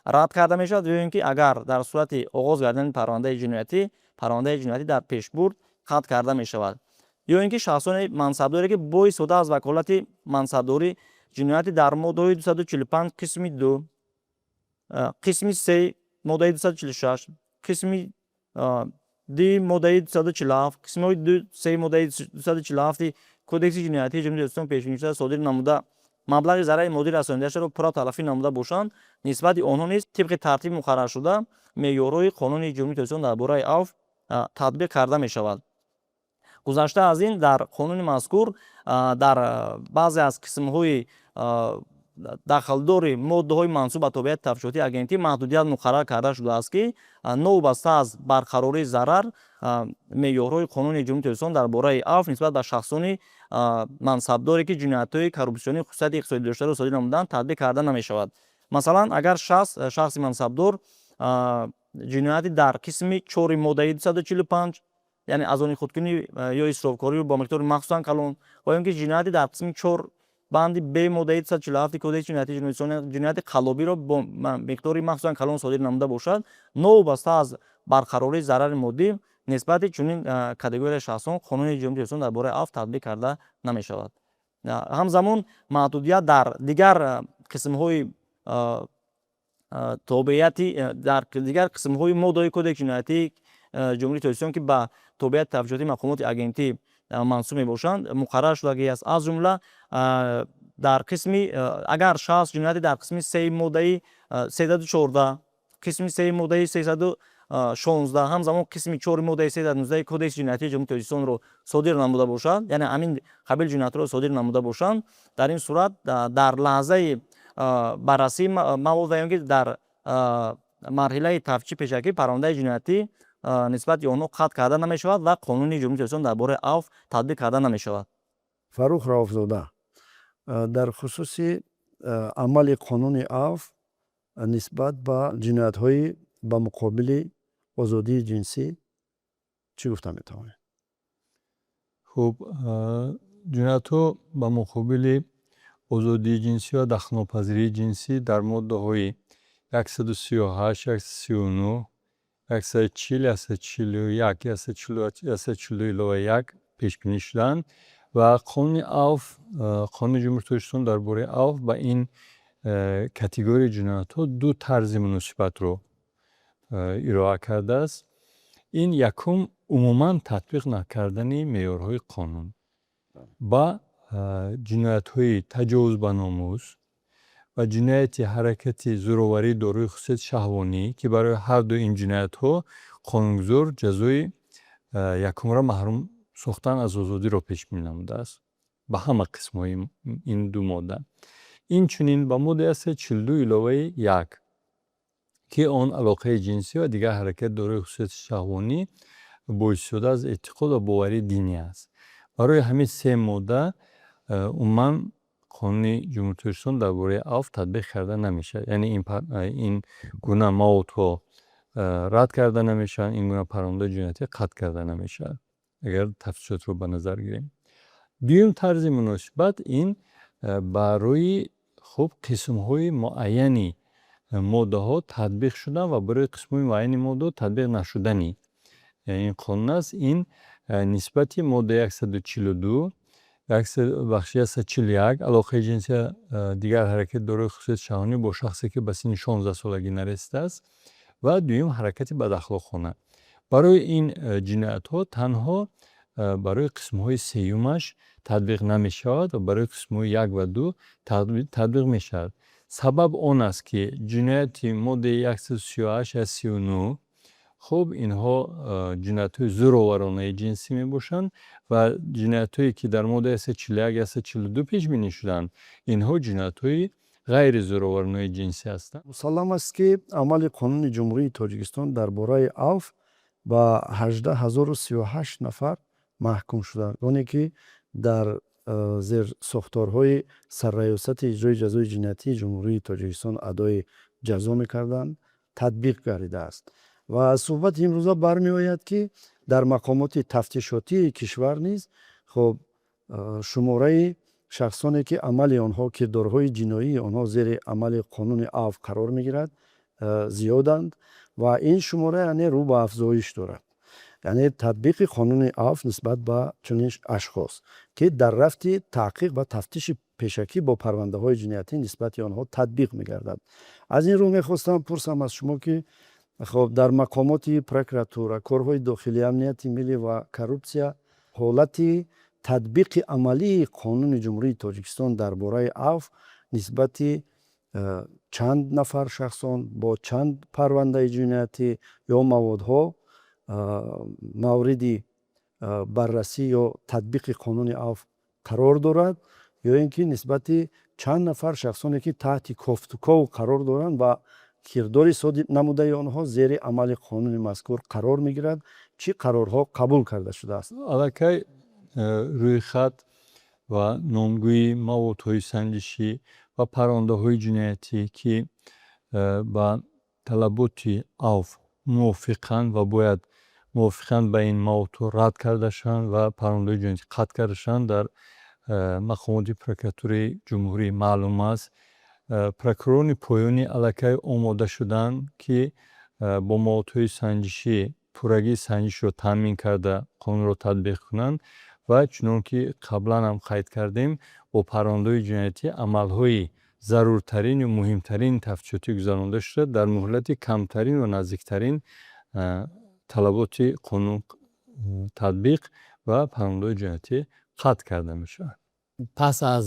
рад карда мешавад, ё ин ки агар дар сурати оғоз гардидани парвандаи ҷиноятӣ дар пешбурд қатъ карда мешавад, ё ин ки шахсони мансабдоре ки бо истифода аз ваколати мансабдорӣ ҷинояти дар моддаҳои 245 қисми 2, қисми 3 моддаи 246, қисми 2 моддаи 247, қисмҳои 2, 3 моддаи 247 Кодекси Ҷиноятии Ҷумҳурии Тоҷикистон пешбинӣ шуда содир намуда маблағи зарари моддӣ расонидашудро пурра талафӣ намуда бошанд, нисбати онҳо низ тибқи тартиби муқарраршуда меъёрҳои Қонуни Ҷумҳурии Тоҷикистон дар бораи афв татбиқ карда мешавад. гузашта аз ин дар қонуни мазкур дар баъзе аз қисмҳои дахлдори моддаҳои мансуб ба тобеати тафтишотии агентӣ маҳдудият муқаррар карда шудааст ки новобаста аз барқарории зарар меъёрҳои Қонуни Ҷумҳурии Тоҷикистон дар бораи афв нисбат ба шахсони мансабдоре ки ҷиноятҳои коррупсионӣ хусусияти иқтисодӣ доштаро содир намуданд татбиқ карда намешавад. Масалан, агар шахси мансабдор ҷинояти дар қисми 4 моддаи 245 яъне аз они худкунӣ ё исрофкорӣ бо миқдори махсусан калон ва ё ин ки ҷинояти дар қисми 4 банди б моддаи 247 Кодекси Ҷиноятии Ҷумҳурии Тоҷикистон ҷинояти қаллобиро бо миқдори махсусан калон содир намуда бошад, новобаста аз барқарории зарари моддӣ нисбати чунин категорияи шахсон Қонуни Ҷумҳурии Тоҷикистон дар бораи афв татбиқ карда намешавад. ҳамзамон маҳдудият дар дигар қисмҳои тобеати дар дигар қисмҳои моддаҳои Кодекси Ҷиноятии Ҷумҳурии Тоҷикистон ки ба тобеати тафтишотии мақомоти агентӣ мансуб мебошанд муқаррар шудагӣ аст. Аз ҷумла дар қисми агар шахс ҷинояти дар қисми 3 моддаи 314, қисми 3 моддаи 316 ҳамзамон қисми 4 моддаи 319 Кодекси Ҷиноятии Ҷумҳурии Тоҷикистонро содир намуда бошад, яъне ҳамин қабил ҷиноятро содир намуда бошанд, дар ин сурат дар лаҳзаи баррасии мавод ва ё ин ки дар марҳилаи тафтиши пешакӣ парвандаи ҷиноятӣ нисбати онҳо қатъ карда намешавад ва Қонуни Ҷумҳурии Тоҷикистон дар бораи афв татбиқ карда намешавад. Фарух Раофзода, дар хусуси амали қонуни афв нисбат ба ҷиноятҳои ба муқобили озодии ҷинсӣ чӣ гуфта метавонед? хуб, ҷиноятҳо ба муқобили озодии ҷинсӣ ва дахнопазирии ҷинсӣ дар моддаҳои 138, 139, 140, 141, 142 пешбинӣ шуданд ва қонуни афв, Қонуни Ҷумҳурии Тоҷикистон дар бораи афв ба ин категорияи ҷиноятҳо ду тарзи муносибатро ироа кардааст. ин якум умуман татбиқ накардани меъёрҳои қонун ба ҷиноятҳои таҷовуз ба номус ва ҷинояти ҳаракати зӯроварии дорои хусусияти шаҳвонӣ ки барои ҳарду ин ҷиноятҳо қонунгузор ҷазои якумра маҳрум сохтан аз озодиро пешбинӣ намудааст ба ҳама қисмҳои ин ду модда. Инчунин ба моддаи 142 иловаи 1 ки он алоқаи ҷинсӣ ва дигар ҳаракати дорои хусусияти шаҳвонӣ боистистода аз эътиқод ва боварии динӣ аст. Барои ҳамин се модда умуман Қонуни Ҷумҳурии Тоҷикистон дар бораи афв татбиқ карда намешавад. Яъне ин гуна маводҳо рад карда намешаванд, ин гуна парвандаи ҷиноятӣ қатъ карда намешавад. агар тафсилотро ба назар гирем. дуюм тарзи муносибат ин барои хуб қисмҳои муайяни моддаҳо татбиқ шудан ва барои қисмҳои муайяни моддаҳо татбиқ нашудани ин қонун аст. Ин нисбати модда 142 бахши 141 алоқаи ҷинсия дигар ҳаракат дорои хусусияти шаҳвонӣ бо шахсе ки ба синни 16 солагӣ нарасидааст ва дуюм ҳаракати бадахлоқона. барои ин ҷиноятҳо танҳо барои қисмҳои сеюмаш татбиқ намешавад ва барои қисмҳои 1 ва 2 татбиқ мешавад. сабаб он аст ки ҷинояти моддаи 138 я 39 хуб инҳо ҷиноятҳои зӯроваронаи ҷинсӣ мебошанд ва ҷиноятҳое ки дар моддаи 141 142 пешбинӣ шуданд инҳо ҷиноятҳои ғайри зӯроваронаи ҷинсӣ ҳастанд. мусаллам аст ки амали қонуни ҷумҳурии тоҷикистон дар бораи авф ба 18038 нафар маҳкум шуданд, оне ки дар зерсохторҳои сарраёсати иҷрои ҷазои ҷиноятии ҷумҳурии тоҷикистон адои ҷазо мекарданд татбиқ гардидааст. ва аз суҳбати имрӯза бармеояд ки дар мақомоти тафтишотии кишвар низ хуб шумораи шахсоне ки амали онҳо кирдорҳои ҷиноии онҳо зери амали қонуни авф қарор мегирад зиёданд ва ин шумора яъне рӯ ба афзоиш дорад. яъне татбиқи қонуни авф нисбат ба чунин ашхос ки дар рафти таҳқиқ ва тафтиши пешакӣ бо парвандаҳои ҷиноятӣ нисбати онҳо татбиқ мегардад. аз ин рӯ мехостам пурсам аз шумо ки хуб дар мақомоти прокуратура, корҳои дохилии амнияти миллӣ ва коррупсия ҳолати татбиқи амалии қонуни ҷумҳурии тоҷикистон дар бораи авф нисбати чанд нафар шахсон бо чанд парвандаи ҷиноятӣ ё маводҳо мавриди баррасӣ ё татбиқи қонуни авф қарор дорад ё ин ки нисбати чанд нафар шахсоне ки таҳти кофтуков қарор доранд ва кирдори содир намудаи онҳо зери амали қонуни мазкур қарор мегирад, чӣ қарорҳо қабул карда шудааст? аллакай рӯйхат ва номгӯи маводҳои санҷишӣ ва парвандаҳои ҷиноятӣ ки ба талаботи авф мувофиқанд ва бояд мувофиқанд ба ин маводҳо рад карда шаванд ва парвандаҳои ҷиноятӣ қатъ карда шаванд дар мақомоти прокуратураи ҷумҳурӣ маълум аст. прокуророни поёнӣ аллакай омода шуданд ки бо маводҳои санҷишӣ пуррагии санҷишро таъмин карда қонунро татбиқ кунанд ва чунон ки қаблан ҳам қайд кардем бо парвандаҳои ҷиноятӣ амалҳои заруртарин ё муҳимтарин тафтишотӣ гузаронда шуда дар муҳлати камтарин ва наздиктарин талаботи қонун татбиқ ва парвандаҳои ҷиноятӣ қатъ карда мешавад. пас аз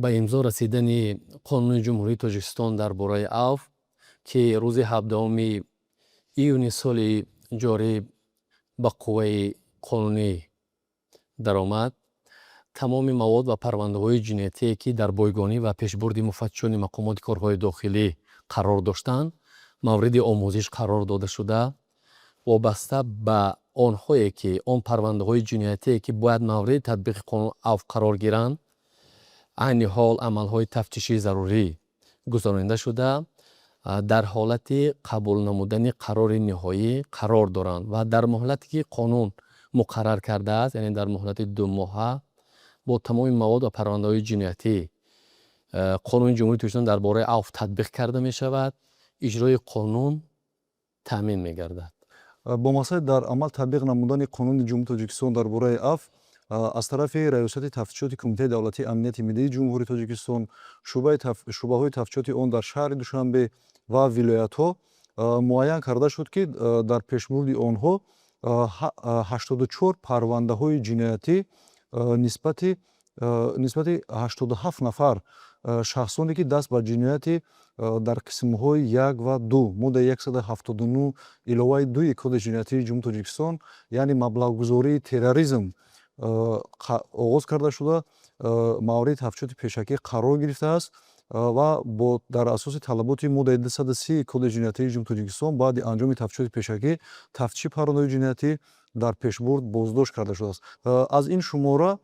ба имзо расидани қонуни ҷумҳурии тоҷикистон дар бораи авф ки рӯзи 17 июни соли ҷорӣ ба қувваи қонунӣ даромад, тамоми мавод ва парвандаҳои ҷиноятие ки дар бойгонӣ ва пешбурди муфаттишони мақомоти корҳои дохилӣ қарор доштанд мавриди омӯзиш қарор дода шуда вобаста ба онҳое ки он парвандаҳои ҷиноятие ки бояд мавриди татбиқи қонуни авф қарор гиранд айни ҳол амалҳои тафтишии зарурӣ гузаронида шуда дар ҳолати қабул намудани қарори ниҳоӣ қарор доранд ва дар муҳлате ки қонун муқаррар кардааст, яъне дар муҳлати 2 моҳа бо тамоми мавод ва парвандаҳои ҷиноятӣ қонуни ҷумҳурии тоҷикистон дар бораи авф татбиқ карда мешавад, иҷрои қонун таъмин мегардад. бо масъали дар амал татбиқ намудани қонуни ҷумҳурии тоҷикистон дар бораи авф аз тарафи раёсати тафтишоти Кумитаи давлатии амнияти миллии ҷумҳурии тоҷикистон шӯъбаҳои тафтишоти он дар шаҳри Душанбе ва вилоятҳо муайян карда шуд ки дар пешбурди онҳо 84 парвандаҳои ҷиноятӣ нисбати 87 нафар шахсоне ки даст ба ҷинояти дар қисмҳои 1 ва 2 моддаи 179 иловаи 2 кодекси ҷиноятии ҷумҳурии тоҷикистон яъне маблағгузории терроризм оғоз карда шуда мавриди тафтишоти пешакӣ қарор гирифтааст ва дар асоси талаботи моддаи 230 кодекси ҷиноятии ҷумҳурии тоҷикистон баъди анҷоми тафтишоти пешакӣ тафтиши парвандаҳои ҷиноятӣ дар пешбурд боздошт карда шудааст. аз ин шумора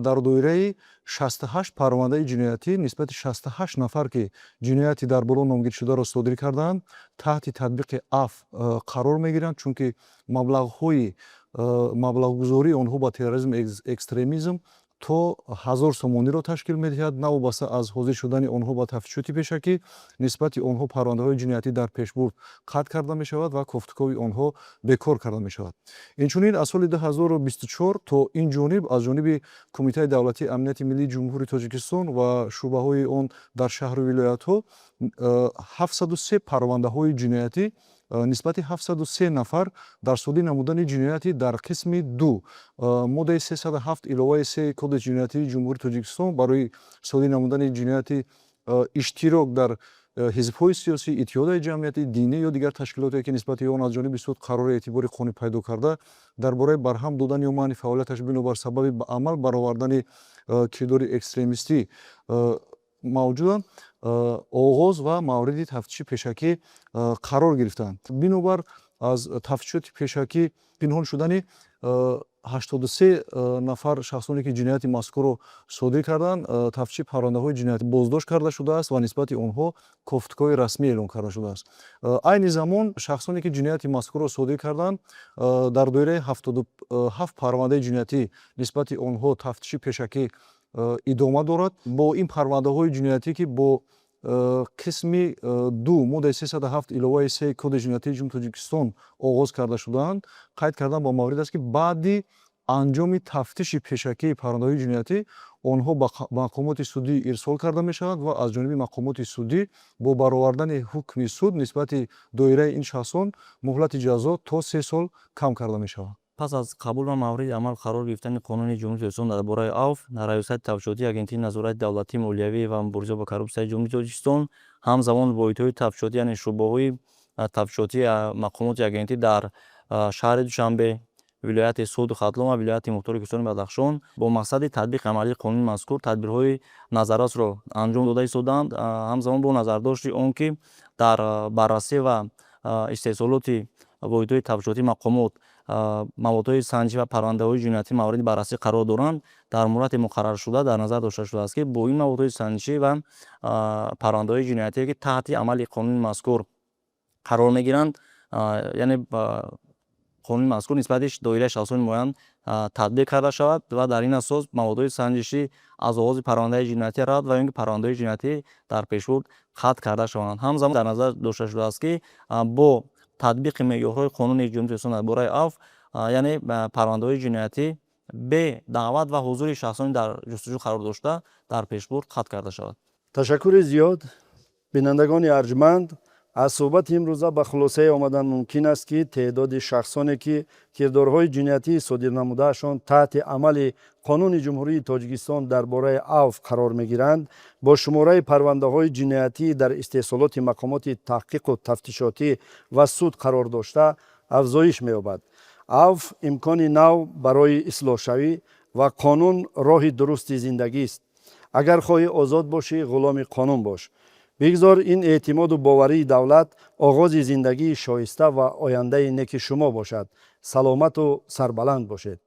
дар доираи 68 парвандаи ҷиноятӣ нисбати 68 нафар ки ҷинояти дар боло номгиршударо содир кардаанд таҳти татбиқи авф қарор мегиранд, чунки маблағҳои маблағгузории онҳо ба терроризм, экстремизм то 1000 сомониро ташкил медиҳад, навобаста аз ҳозир шудани онҳо ба тафтишоти пешакӣ нисбати онҳо парвандаҳои ҷиноятӣ дар пешбурд қатъ карда мешавад ва кофтукови онҳо бекор карда мешавад. Инчунин аз соли 2024 то инҷониб аз ҷониби Кумитаи давлатии амнияти миллии ҷумҳури Тоҷикистон ва шӯъбаҳои он дар шаҳру вилоятҳо 703 парвандаҳои ҷиноятӣ нисбати 703 нафар дар содир намудани ҷинояти дар қисми 2 моддаи 307 иловаи 3 кодекси ҷиноятии ҷумҳури Тоҷикистон барои содир намудани ҷинояти иштирок дар ҳизбҳои сиёсӣ, иттиҳодаи ҷамъияти динӣ ё дигар ташкилоте ки нисбати он аз ҷониби суд қарори эътибори қонунӣ пайдо карда дар бораи барҳам додан ё манъи фаъолияташ бинобар сабаби ба амал баровардани кирдори экстремистӣ мавҷуданд, оғоз ва мавриди тафтиши пешакӣ қарор гирифтанд. Бинобар аз тафтишоти пешакӣ пинҳон шудани 83 нафар шахсоне ки ҷинояти мазкурро содир карданд, тафтиши парвандаҳои ҷиноятӣ боздошт карда шудааст ва нисбати онҳо кофтукови расмӣ эълон карда шудааст. Айни замон шахсоне ки ҷинояти мазкурро содир карданд дар доираи 77 парвандаи ҷиноятӣ нисбати онҳо тафтиши пешакӣ идома дорад. Бо ин парвандаҳои ҷиноятӣ ки бо қисми 2 моддаи 307 иловаи 3 кодекси ҷиноятии ҷумҳури Тоҷикистон оғоз карда шудаанд, қайд кардан ба маврид аст ки баъди анҷоми тафтиши пешакии парвандаҳои ҷиноятӣ онҳо ба мақомоти судӣ ирсол карда мешаванд ва аз ҷониби мақомоти судӣ бо баровардани ҳукми суд нисбати доираи ин шахсон муҳлати ҷазо то 3 сол кам карда мешавад. пас аз қабул ва мавриди амал қарор гирифтани қонуни ҷумҳури Тоҷикистон дар бораи авф раёсати тафтишотии агентии назорати давлатии молиявӣ ва мубориза ба коррупсияи ҷумҳури Тоҷикистон ҳамзамон бо иттиҳои тафтишотӣ яъне шӯъбаҳои тафтишотии мақомоти агентӣ дар шаҳри Душанбе, вилояти Суду Хатлон ва вилояти Мухтори Кӯҳистони Бадахшон бо мақсади татбиқи амалии қонуни мазкур тадбирҳои назаррасро анҷом дода истоданд, ҳамзамон бо назардошти он ки дар баррасӣ ва истеҳсолоти бо иттиҳои тафтишотии мақомот маводҳои санҷӣ ва парвандаҳои ҷиноятӣ мавриди баррасӣ қарор доранд, дар муддати муқарраршуда дар назар дошта шудааст ки бо ин маводҳои санҷишӣ ва парвандаҳои ҷиноятие ки таҳти амали қонуни мазкур қарор мегиранд, яъне қонуни мазкур нисбати доираи шахсони муайян татбиқ карда шавад ва дар ин асос маводҳои санҷишӣ аз оғози парвандаи ҷиноятӣ равад ва ин ки парвандаҳои ҷиноятӣ дар пешбурд қатъ карда шаванд. Ҳамзамон дар назар дошта шудааст ки бо татбиқи меъёрҳои қонуни ҷумҳури Тоҷикистон дар бораи авф, яъне парвандаҳои ҷиноятӣ бе даъват ва ҳузури шахсони дар ҷустуҷӯ қарор дошта дар пешбурд қатъ карда шавад. ташаккури зиёд. бинандагони арҷманд, аз суҳбати имрӯза ба хулосае омадан мумкин аст ки теъдоди шахсоне ки кирдорҳои ҷиноятии содир намудаашон таҳти амали қонуни ҷумҳурии Тоҷикистон дар бораи авф қарор мегиранд, бо шумораи парвандаҳои ҷиноятӣ дар истеҳсолоти мақомоти таҳқиқу тафтишотӣ ва суд қарор дошта афзоиш меёбад. авф имкони нав барои ислоҳшавӣ ва қонун роҳи дурусти зиндагист. агар хоҳӣ озод бошӣ, ғуломи қонун бош. бигзор ин эътимоду боварии давлат оғози зиндагии шоиста ва ояндаи неки шумо бошад. саломату сарбаланд бошед.